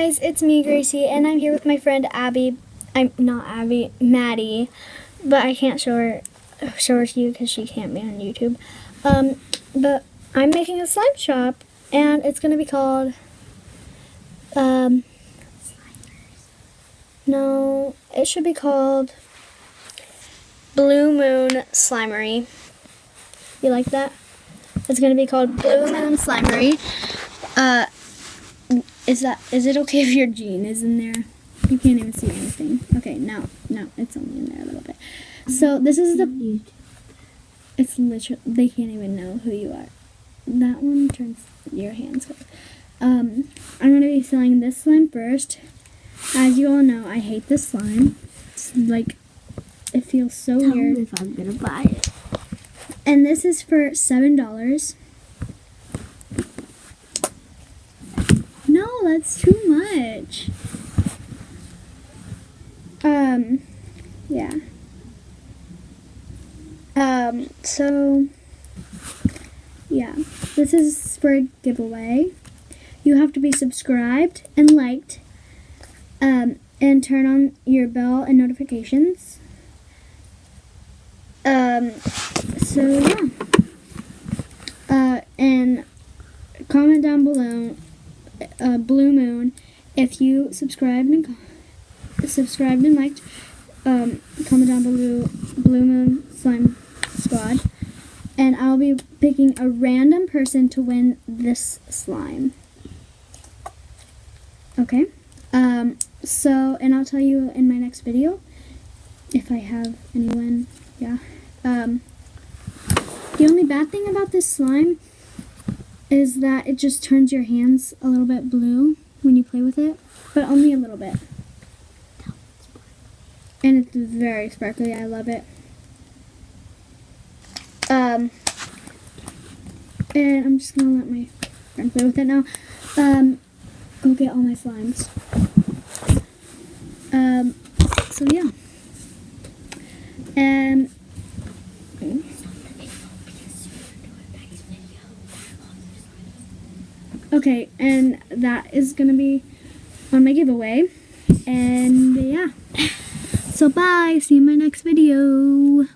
guys, it's me, Gracie, and I'm here with my friend Abby. I'm not Abby, Maddie, but I can't show her to you because she can't be on YouTube. But I'm making a slime shop, and it's gonna be called no, it should be called Blue Moon Slimery. You like that? It's gonna be called Blue Moon Slimery. Is it okay if your gene is in there? You can't even see anything. Okay, no, it's only in there a little bit. So this is it's literally, they can't even know who you are. That one turns your hands cold. I'm going to be filling this slime first. As you all know, I hate this slime. It's like, it feels so weird. Tell me if I'm going to buy it. And this is for $7. No, that's too much. Yeah. So, yeah. This is for a giveaway. You have to be subscribed and liked, and turn on your bell and notifications. So, yeah. And comment down below, Blue Moon, if you subscribed and liked. Comment down below Blue Moon Slime Squad, and I'll be picking a random person to win this slime. Okay. So, and I'll tell you in my next video if I have anyone. Yeah. The only bad thing about this slime is that it just turns your hands a little bit blue when you play with it, but only a little bit. And it's very sparkly. I love it. And I'm just gonna let my friend play with it now. Go get all my slimes. So yeah. Okay, and that is gonna be on my giveaway. And yeah. So bye. See you in my next video.